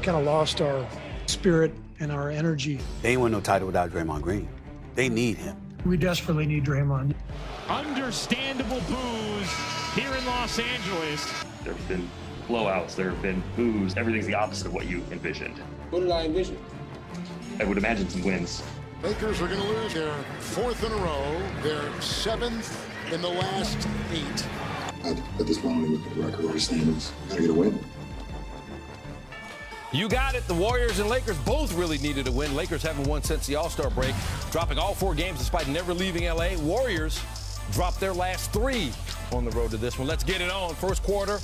kind of lost our spirit and our energy. They ain't win no title without Draymond Green. They need him. We desperately need Draymond. Understandable boos here in Los Angeles. There have been blowouts, there have been boos. Everything's the opposite of what you envisioned. What did I envision? I would imagine some wins. Lakers are going to lose their fourth in a row, their seventh in the last 8. At this point, when you look at the record, our standings, gotta get a win. You got it. The Warriors and Lakers both really needed a win. Lakers haven't won since the All-Star break, dropping all 4 games despite never leaving L.A. Warriors dropped their last 3 on the road to this one. Let's get it on. First quarter,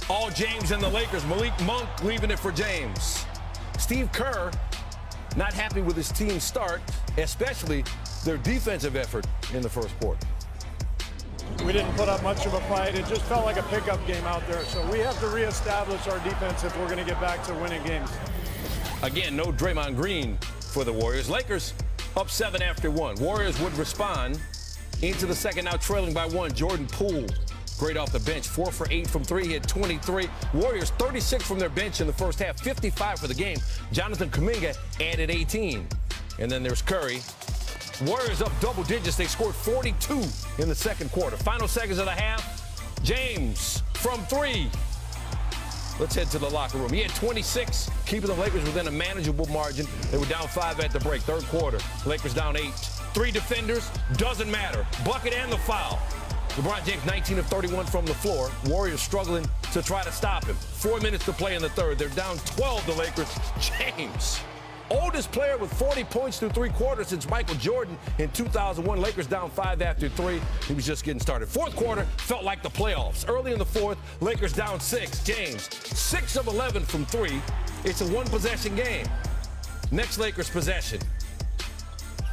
all James and the Lakers. Malik Monk leaving it for James. Steve Kerr not happy with his team's start, especially their defensive effort in the first quarter. We didn't put up much of a fight. It just felt like a pickup game out there. So we have to reestablish our defense if we're going to get back to winning games. Again, no Draymond Green for the Warriors. Lakers up 7 after 1. Warriors would respond into the second, now trailing by 1. Jordan Poole, great off the bench, 4 for 8 from 3. He had 23. Warriors 36 from their bench in the first half, 55 for the game. Jonathan Kuminga added 18. And then there's Curry. Warriors up double digits. They scored 42 in the second quarter. Final seconds of the half. James from 3. Let's head to the locker room. He had 26, keeping the Lakers within a manageable margin. They were down 5 at the break. Third quarter, Lakers down 8. 3 defenders, doesn't matter. Bucket and the foul. LeBron James 19 of 31 from the floor. Warriors struggling to try to stop him. 4 minutes to play in the third. They're down 12, the Lakers. James, oldest player with 40 points through 3 quarters since Michael Jordan in 2001. Lakers down 5 after 3. He was just getting started. Fourth quarter felt like the playoffs. Early in the fourth, Lakers down 6. James, 6 of 11 from 3. It's a 1-possession game. Next Lakers possession.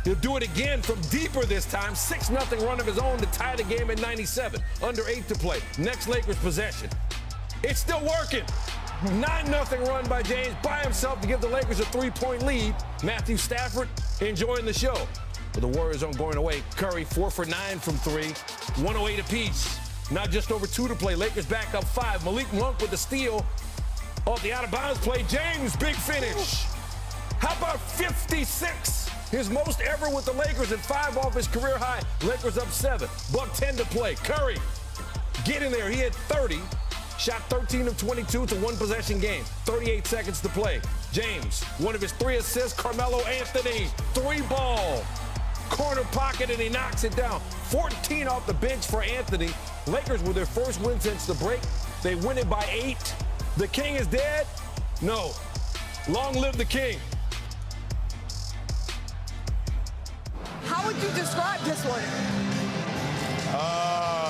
He'll do it again from deeper this time. 6-0 run of his own to tie the game at 97. Under 8 to play. Next Lakers possession. It's still working. 9-0 run by James by himself to give the Lakers a 3-point lead. Matthew Stafford enjoying the show. But the Warriors aren't going away. Curry 4 for 9 from 3. 108 apiece. Now just over 2 to play. Lakers back up 5. Malik Monk with the steal off the out-of-bounds play. James, big finish. How about 56? His most ever with the Lakers and 5 off his career high. Lakers up 7. Buck 10 to play. Curry, get in there. He had 30. Shot 13 of 22. It's a 1-possession game. 38 seconds to play. James, one of his 3 assists. Carmelo Anthony, 3-ball. Corner pocket, and he knocks it down. 14 off the bench for Anthony. Lakers with their first win since the break. They win it by 8. The king is dead? No. Long live the king. How would you describe this one?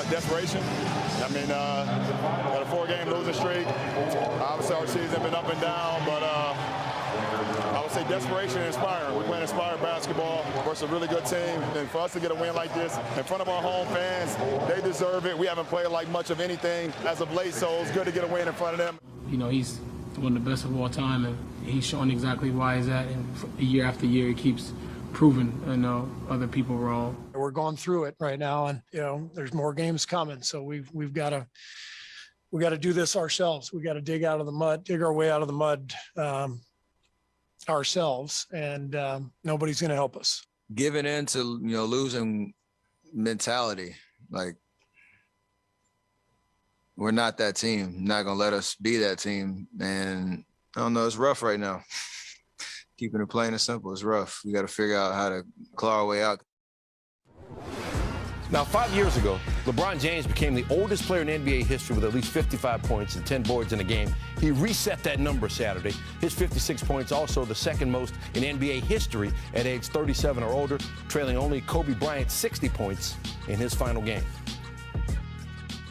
Desperation. I mean, got a 4-game losing streak. Obviously, our season been up and down, but I would say desperation and inspiring. We're playing inspired basketball versus a really good team, and for us to get a win like this in front of our home fans, they deserve it. We haven't played like much of anything as of late, so it's good to get a win in front of them. You know, he's one of the best of all time, and he's showing exactly why he's at, and year after year, he keeps proving, other people wrong. We're going through it right now, and there's more games coming. So we've got to do this ourselves. We got to dig our way out of the mud ourselves, and nobody's going to help us. Giving in to losing mentality, like we're not that team. Not gonna let us be that team, and I don't know. It's rough right now. Keeping it plain and simple, it's rough. We got to figure out how to claw our way out. Now, 5 years ago, LeBron James became the oldest player in NBA history with at least 55 points and 10 boards in a game. He reset that number Saturday. His 56 points, also the second most in NBA history at age 37 or older, trailing only Kobe Bryant's 60 points in his final game.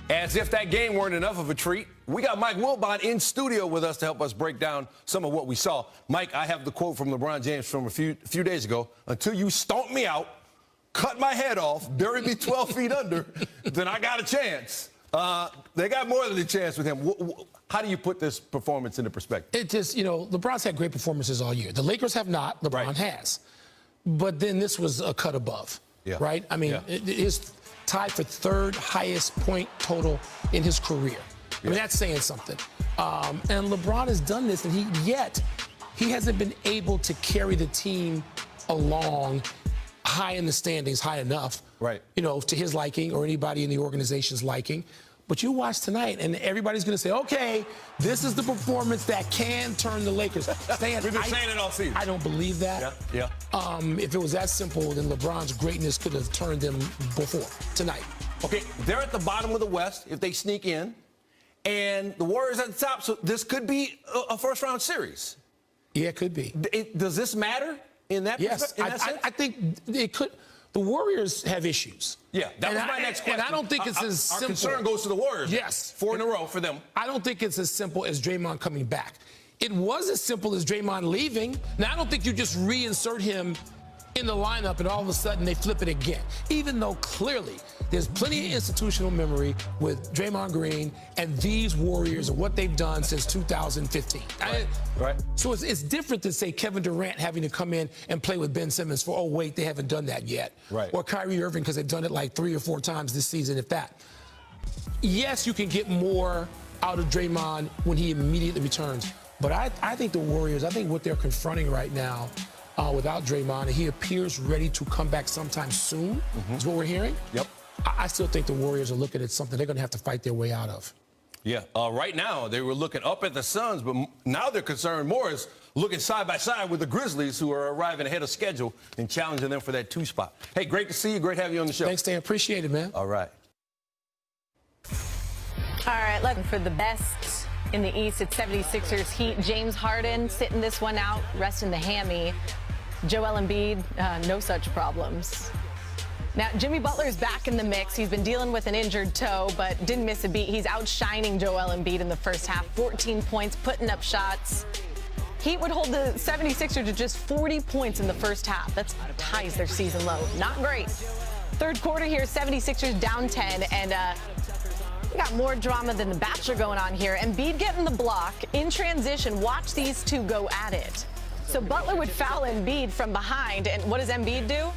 As if that game weren't enough of a treat, we got Mike Wilbon in studio with us to help us break down some of what we saw. Mike, I have the quote from LeBron James from a few days ago. Until you stomp me out, cut my head off, bury me 12 feet under, then I got a chance. They got more than a chance with him. How do you put this performance into perspective? It just, LeBron's had great performances all year. The Lakers have not. LeBron has. But then this was a cut above, right? I mean, his tied for 3rd highest point total in his career. I mean, that's saying something. And LeBron has done this, and he hasn't been able to carry the team along high in the standings, high enough, right? To his liking or anybody in the organization's liking. But you watch tonight, and everybody's going to say, okay, this is the performance that can turn the Lakers. We've been saying it all season. I don't believe that. Yeah. If it was that simple, then LeBron's greatness could have turned them before tonight. Okay, they're at the bottom of the West if they sneak in, and the Warriors at the top, so this could be a first-round series. Yeah, it could be. Does this matter in that, yes, sense? I think it could. The Warriors have issues. Yeah, that was my next question. And I don't think it's as simple. Our concern goes to the Warriors. Yes. 4 in a row for them. I don't think it's as simple as Draymond coming back. It was as simple as Draymond leaving. Now, I don't think you just reinsert him in the lineup and all of a sudden they flip it again. Even though clearly there's plenty of institutional memory with Draymond Green and these Warriors and what they've done since 2015. Right. So it's different than, say, Kevin Durant having to come in and play with Ben Simmons for, oh, wait, they haven't done that yet. Right. Or Kyrie Irving because they've done it like 3 or 4 times this season, if that. Yes, you can get more out of Draymond when he immediately returns. But I think the Warriors, I think what they're confronting right now without Draymond, and he appears ready to come back sometime soon, is what we're hearing. Yep. I still think the Warriors are looking at something they're going to have to fight their way out of. Yeah. Right now, they were looking up at the Suns, but now they're concerned more is looking side by side with the Grizzlies, who are arriving ahead of schedule and challenging them for that 2 spot. Hey, great to see you. Great to have you on the show. Thanks, Dan. Appreciate it, man. All right. All right, looking for the best in the East. It's 76ers Heat. James Harden sitting this one out, resting the hammy. Joel Embiid, no such problems. Now, Jimmy Butler's back in the mix. He's been dealing with an injured toe, but didn't miss a beat. He's outshining Joel Embiid in the first half. 14 points, putting up shots. Heat would hold the 76ers to just 40 points in the first half. That's ties their season low. Not great. Third quarter here, 76ers down 10, and we got more drama than The Bachelor going on here. Embiid getting the block. In transition, watch these two go at it. So Butler would foul Embiid from behind, and what does Embiid do?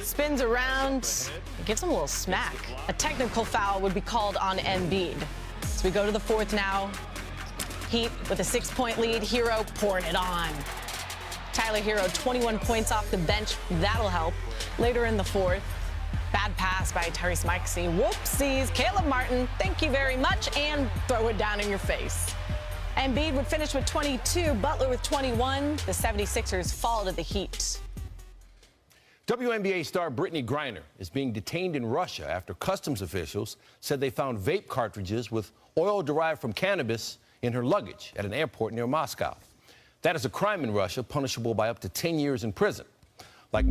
Spins around, gives him a little smack. A technical foul would be called on Embiid. So we go to the fourth now. Heat with a 6-point lead. Hero pouring it on. Tyler Hero, 21 points off the bench. That'll help. Later in the fourth, bad pass by Tyrese Maxey. Whoopsies. Caleb Martin, thank you very much, and throw it down in your face. Embiid would finish with 22, Butler with 21. The 76ers fall to the Heat. WNBA star Brittany Griner is being detained in Russia after customs officials said they found vape cartridges with oil derived from cannabis in her luggage at an airport near Moscow. That is a crime in Russia, punishable by up to 10 years in prison. Like